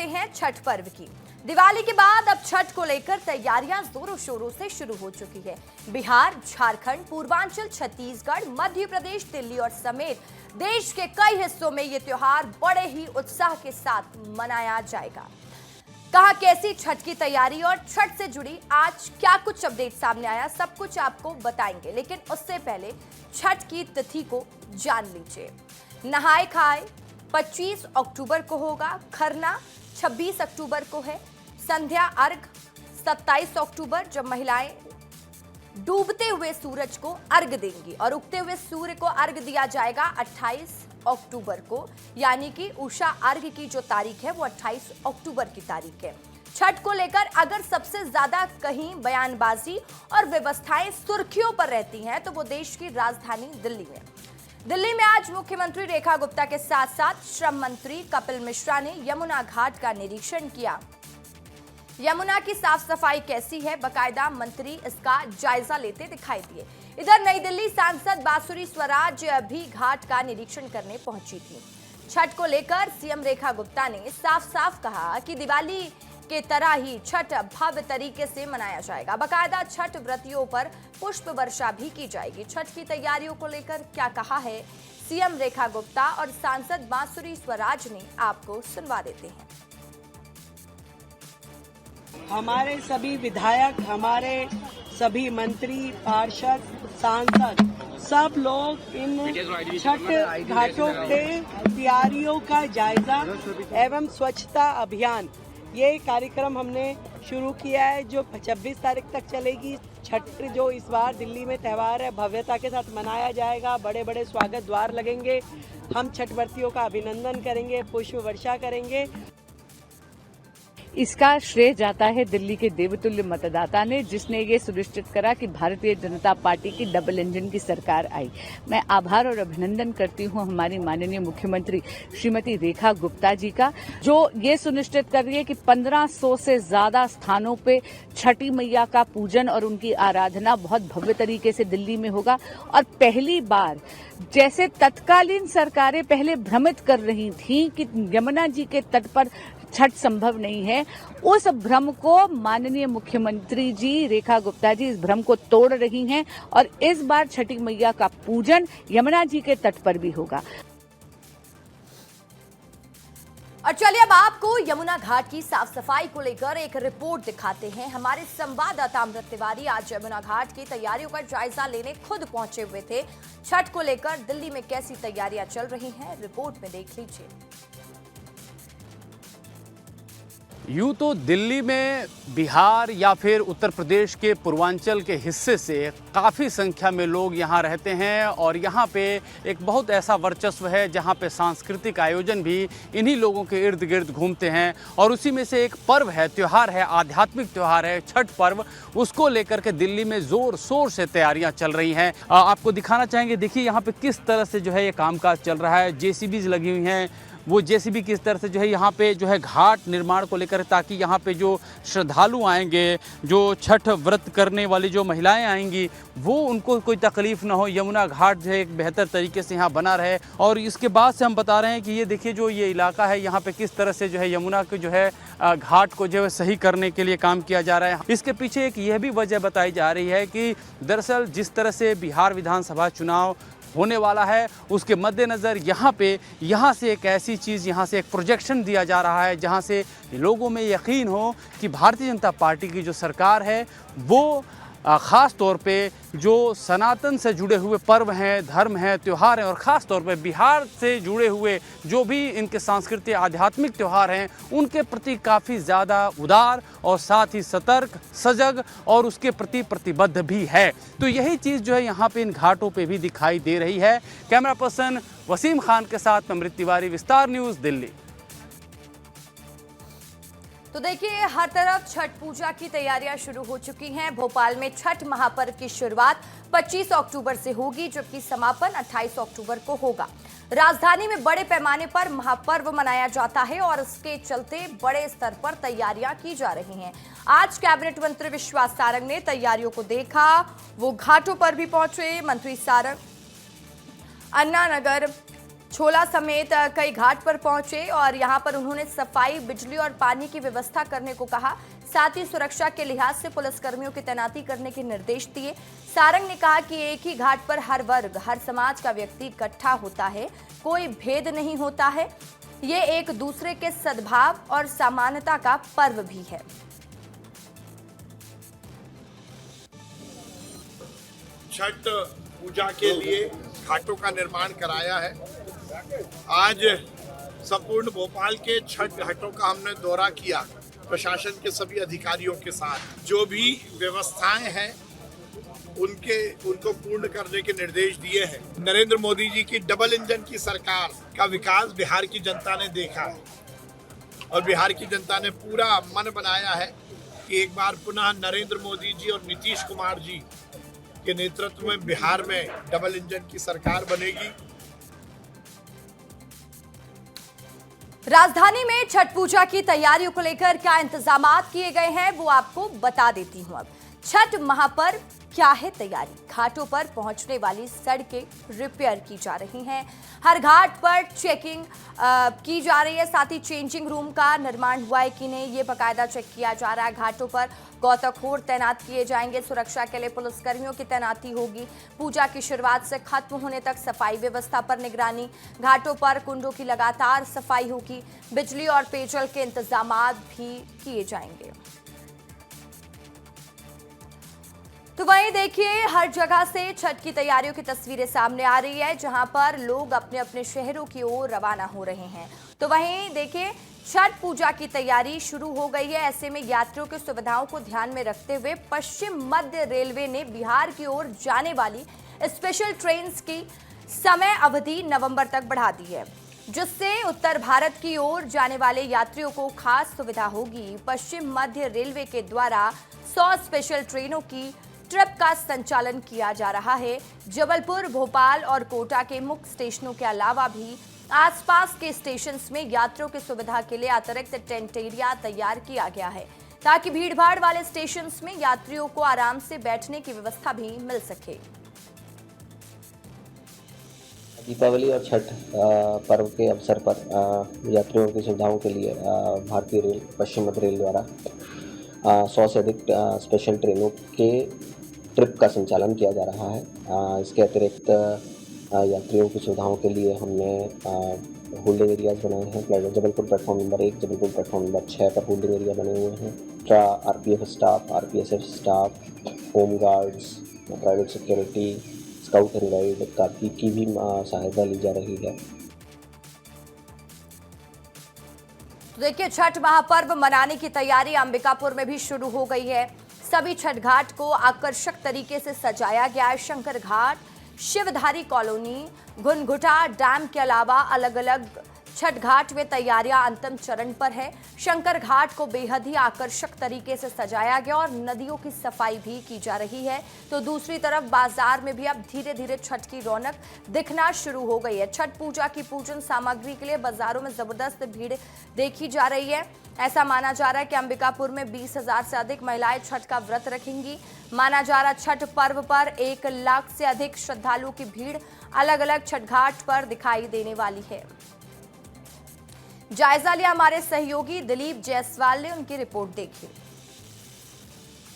हैं छठ पर्व की। दिवाली के बाद अब छठ को लेकर तैयारियां जोरों शोरों से शुरू हो चुकी है। बिहार, झारखंड, पूर्वांचल, छत्तीसगढ़, मध्य प्रदेश, दिल्ली और समेत देश के कई हिस्सों में ये त्योहार बड़े ही उत्साह के साथ मनाया जाएगा। कहां कैसी छठ की तैयारी और छठ से जुड़ी आज क्या कुछ अपडेट सामने आया, सब कुछ आपको बताएंगे। लेकिन उससे पहले छठ की तिथि को जान लीजिए। नहाए खाए 25 अक्टूबर को होगा, खरना 26 अक्टूबर को है, संध्या अर्घ 27 अक्टूबर जब महिलाएं डूबते हुए सूरज को अर्घ देंगी और उगते हुए सूर्य को अर्घ दिया जाएगा 28 अक्टूबर को, यानी कि उषा अर्घ की जो तारीख है वो 28 अक्टूबर की तारीख है। छठ को लेकर अगर सबसे ज्यादा कहीं बयानबाजी और व्यवस्थाएं सुर्खियों पर रहती हैं तो वो देश की राजधानी दिल्ली में। दिल्ली में आज मुख्यमंत्री रेखा गुप्ता के साथ साथ श्रम मंत्री कपिल मिश्रा ने यमुना घाट का निरीक्षण किया। यमुना की साफ सफाई कैसी है, बकायदा मंत्री इसका जायजा लेते दिखाई दिए। इधर नई दिल्ली सांसद बांसुरी स्वराज भी घाट का निरीक्षण करने पहुंची थी। छठ को लेकर सीएम रेखा गुप्ता ने साफ साफ कहा कि दिवाली के तरह ही छठ भव्य तरीके से मनाया जाएगा। बकायदा छठ व्रतियों पर पुष्प वर्षा भी की जाएगी। छठ की तैयारियों को लेकर क्या कहा है सीएम रेखा गुप्ता और सांसद बांसुरी स्वराज ने, आपको सुनवा देते हैं। हमारे सभी विधायक, हमारे सभी मंत्री, पार्षद, सांसद, सब लोग इन छठ घाटों के तैयारियों का जायजा एवं स्वच्छता अभियान, ये कार्यक्रम हमने शुरू किया है जो 26 तारीख तक चलेगी। छठ जो इस बार दिल्ली में त्यौहार है, भव्यता के साथ मनाया जाएगा। बड़े बड़े स्वागत द्वार लगेंगे, हम छठ व्रतियों का अभिनंदन करेंगे, पुष्प वर्षा करेंगे। इसका श्रेय जाता है दिल्ली के देवतुल्य मतदाता ने, जिसने ये सुनिश्चित करा कि भारतीय जनता पार्टी की डबल इंजन की सरकार आई। मैं आभार और अभिनंदन करती हूं हमारी माननीय मुख्यमंत्री श्रीमती रेखा गुप्ता जी का, जो ये सुनिश्चित कर रही है कि 1500 से ज्यादा स्थानों पे छठी मैया का पूजन और उनकी आराधना बहुत भव्य तरीके से दिल्ली में होगा। और पहली बार जैसे तत्कालीन सरकारें पहले भ्रमित कर रही थीं कि यमुना जी के तट पर छठ संभव नहीं है, उस भ्रम को माननीय मुख्यमंत्री जी रेखा गुप्ता जी इस भ्रम को तोड़ रही हैं और इस बार छठी मैया का पूजन यमुना जी के तट पर भी होगा। और चलिए अब आपको यमुना घाट की साफ सफाई को लेकर एक रिपोर्ट दिखाते हैं। हमारे संवाददाता अमृत तिवारी आज यमुना घाट की तैयारियों का जायजा लेने खुद पहुंचे हुए थे। छठ को लेकर दिल्ली में कैसी तैयारियां चल रही हैं, रिपोर्ट में देख लीजिए। यूँ तो दिल्ली में बिहार या फिर उत्तर प्रदेश के पूर्वांचल के हिस्से से काफ़ी संख्या में लोग यहाँ रहते हैं और यहाँ पे एक बहुत ऐसा वर्चस्व है जहाँ पे सांस्कृतिक आयोजन भी इन्हीं लोगों के इर्द गिर्द घूमते हैं। और उसी में से एक पर्व है, त्यौहार है, आध्यात्मिक त्यौहार है छठ पर्व। उसको लेकर के दिल्ली में ज़ोर शोर से तैयारियाँ चल रही हैं। आपको दिखाना चाहेंगे, देखिए यहाँ पर किस तरह से जो है ये कामकाज चल रहा है। JCBs लगी हुई हैं, वो JCB किस तरह से जो है यहाँ पे जो है घाट निर्माण को लेकर, ताकि यहाँ पे जो श्रद्धालु आएंगे, जो छठ व्रत करने वाली जो महिलाएं आएंगी, वो उनको कोई तकलीफ ना हो, यमुना घाट जो है एक बेहतर तरीके से यहाँ बना रहे। और इसके बाद से हम बता रहे हैं कि ये देखिए जो ये इलाका है, यहाँ पे किस तरह से जो है यमुना के जो है घाट को जो है सही करने के लिए काम किया जा रहा है। इसके पीछे एक यह भी वजह बताई जा रही है कि दरअसल जिस तरह से बिहार विधानसभा चुनाव होने वाला है, उसके मद्देनज़र यहाँ से एक ऐसी चीज़, यहाँ से एक प्रोजेक्शन दिया जा रहा है जहाँ से लोगों में यकीन हो कि भारतीय जनता पार्टी की जो सरकार है वो ख़ास तौर पे जो सनातन से जुड़े हुए पर्व हैं, धर्म हैं, त्यौहार हैं और ख़ास तौर पे बिहार से जुड़े हुए जो भी इनके सांस्कृतिक आध्यात्मिक त्यौहार हैं, उनके प्रति काफ़ी ज़्यादा उदार और साथ ही सतर्क, सजग और उसके प्रति प्रतिबद्ध भी है। तो यही चीज़ जो है यहाँ पे इन घाटों पे भी दिखाई दे रही है। कैमरा पर्सन वसीम खान के साथ अमृत तिवारी, विस्तार न्यूज़, दिल्ली। तो देखिए, हर तरफ छठ पूजा की तैयारियां शुरू हो चुकी हैं। भोपाल में छठ महापर्व की शुरुआत 25 अक्टूबर से होगी, जबकि समापन 28 अक्टूबर को होगा। राजधानी में बड़े पैमाने पर महापर्व मनाया जाता है और इसके चलते बड़े स्तर पर तैयारियां की जा रही हैं। आज कैबिनेट मंत्री विश्वास सारंग ने तैयारियों को देखा, वो घाटों पर भी पहुंचे। मंत्री सारंग अन्ना नगर छोला समेत कई घाट पर पहुंचे और यहां पर उन्होंने सफाई, बिजली और पानी की व्यवस्था करने को कहा। साथ ही सुरक्षा के लिहाज से पुलिसकर्मियों की तैनाती करने के निर्देश दिए। सारंग ने कहा कि एक ही घाट पर हर वर्ग, हर समाज का व्यक्ति इकट्ठा होता है, कोई भेद नहीं होता है। ये एक दूसरे के सद्भाव और समानता का पर्व भी है। छठ पूजा के लिए घाटों का निर्माण कराया है। आज संपूर्ण भोपाल के छठ घाटों का हमने दौरा किया प्रशासन के सभी अधिकारियों के साथ। जो भी व्यवस्थाएं हैं उनको पूर्ण करने के निर्देश दिए हैं। नरेंद्र मोदी जी की डबल इंजन की सरकार का विकास बिहार की जनता ने देखा है और बिहार की जनता ने पूरा मन बनाया है कि एक बार पुनः नरेंद्र मोदी जी और नीतीश कुमार जी के नेतृत्व में बिहार में डबल इंजन की सरकार बनेगी। राजधानी में छठ पूजा की तैयारियों को लेकर क्या इंतजामात किए गए हैं वो आपको बता देती हूं। अब छठ महापर्व क्या है तैयारी? घाटों पर पहुंचने वाली सड़कें रिपेयर की जा रही हैं। हर घाट पर चेकिंग की जा रही है। साथ ही चेंजिंग रूम का निर्माण हुआ है कि नहीं, ये बाकायदा चेक किया जा रहा है। घाटों पर गौताखोर तैनात किए जाएंगे। सुरक्षा के लिए पुलिसकर्मियों की तैनाती होगी। पूजा की शुरुआत से खत्म होने तक सफाई व्यवस्था पर निगरानी। घाटों पर कुंडों की लगातार सफाई होगी। बिजली और पेयजल के इंतजामात भी किए जाएंगे। तो वहीं देखिए, हर जगह से छठ की तैयारियों की तस्वीरें सामने आ रही है, जहां पर लोग अपने अपने शहरों की ओर रवाना हो रहे हैं। तो वहीं देखिए, छठ पूजा की तैयारी शुरू हो गई है। ऐसे में यात्रियों की सुविधाओं को ध्यान में रखते हुए पश्चिम मध्य रेलवे ने बिहार की ओर जाने वाली स्पेशल ट्रेन की समय अवधि नवंबर तक बढ़ा दी है, जिससे उत्तर भारत की ओर जाने वाले यात्रियों को खास सुविधा होगी। पश्चिम मध्य रेलवे के द्वारा 100 स्पेशल ट्रेनों की ट्रिप का संचालन किया जा रहा है। जबलपुर, भोपाल और कोटा के मुख्य स्टेशनों के अलावा भी आसपास के स्टेशंस में यात्रियों की सुविधा के लिए अतिरिक्त टेंट एरिया तैयार किया गया है, ताकि भीड़भाड़ वाले स्टेशंस में यात्रियों को आराम से बैठने की व्यवस्था भी मिल सके। दीपावली और छठ पर्व के अवसर पर यात्रियों की सुविधाओं के लिए भारतीय रेल, पश्चिम मध्य रेल द्वारा 100 से अधिक स्पेशल ट्रेनों के ट्रिप का संचालन किया जा रहा है। इसके अतिरिक्त यात्रियों की सुविधाओं के लिए हमने होल्डिंग एरियाज बनाए हैं। Jabalpur platform number 1, Jabalpur platform number 6 पर होल्डिंग एरिया बने हुए हैं। RPF staff, RPSF staff, home guards, private security, scout and guide की भी सहायता ली जा रही है। तो देखिए, छठ महापर्व मनाने की तैयारी अंबिकापुर में भी शुरू हो गई है। सभी छठ घाट को आकर्षक तरीके से सजाया गया है। शंकर घाट, शिवधारी कॉलोनी, घुनघुटा डैम के अलावा अलग अलग छठ घाट में तैयारियां अंतिम चरण पर है। शंकर घाट को बेहद ही आकर्षक तरीके से सजाया गया और नदियों की सफाई भी की जा रही है। तो दूसरी तरफ बाजार में भी अब धीरे धीरे छठ की रौनक दिखना शुरू हो गई है। छठ पूजा की पूजन सामग्री के लिए बाजारों में जबरदस्त भीड़ देखी जा रही है। ऐसा माना जा रहा है कि अंबिकापुर में 20,000 से अधिक महिलाएं छठ का व्रत रखेंगी। माना जा रहा छठ पर्व पर 1 लाख से अधिक श्रद्धालुओं की भीड़ अलग अलग छठ घाट पर दिखाई देने वाली है। जायजा लिया हमारे सहयोगी दिलीप जायसवाल ने, उनकी रिपोर्ट देखी।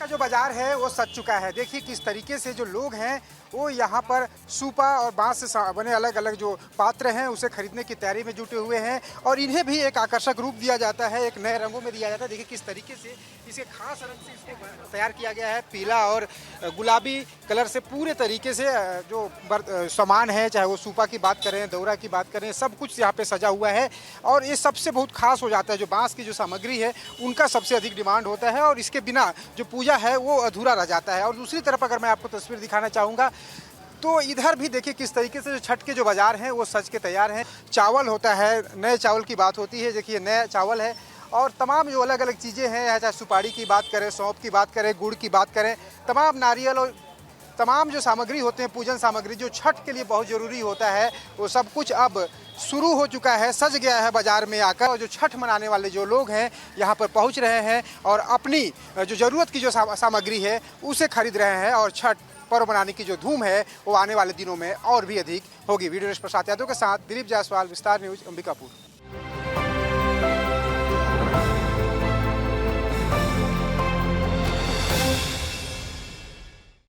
का जो बाजार है वो सज चुका है। देखिए किस तरीके से जो लोग हैं वो यहाँ पर सूपा और बांस से बने अलग अलग जो पात्र हैं उसे खरीदने की तैयारी में जुटे हुए हैं और इन्हें भी एक आकर्षक रूप दिया जाता है, एक नए रंगों में दिया जाता है। देखिए किस तरीके से इसे खास रंग से इसको तैयार किया गया है। पीला और गुलाबी कलर से पूरे तरीके से जो सामान है, चाहे वो सूपा की बात करें, दौरा की बात करें, सब कुछ यहाँ पे सजा हुआ है। और ये सबसे बहुत खास हो जाता है, जो बांस की जो सामग्री है उनका सबसे अधिक डिमांड होता है और इसके बिना जो पूजा है वो अधूरा रह जाता है। और दूसरी तरफ अगर मैं आपको तस्वीर दिखाना चाहूँगा तो इधर भी देखिए किस तरीके से जो छठ के जो बाजार हैं वो सज के तैयार हैं। चावल होता है, नए चावल की बात होती है। देखिए नया चावल है और तमाम जो अलग अलग चीज़ें हैं, चाहे सुपारी की बात करें, सौंफ की बात करें, गुड़ की बात करें, तमाम नारियल और तमाम जो सामग्री होते हैं, पूजन सामग्री जो छठ के लिए बहुत ज़रूरी होता है, वो सब कुछ अब शुरू हो चुका है, सज गया है बाज़ार में आकर। और जो छठ मनाने वाले जो लोग हैं यहाँ पर पहुँच रहे हैं और अपनी जो ज़रूरत की जो सामग्री है उसे खरीद रहे हैं और छठ पर्व मनाने की जो धूम है वो आने वाले दिनों में और भी अधिक होगी। वीडियो प्रसाद यादव के साथ दिलीप जायसवाल, विस्तार न्यूज, अंबिकापुर।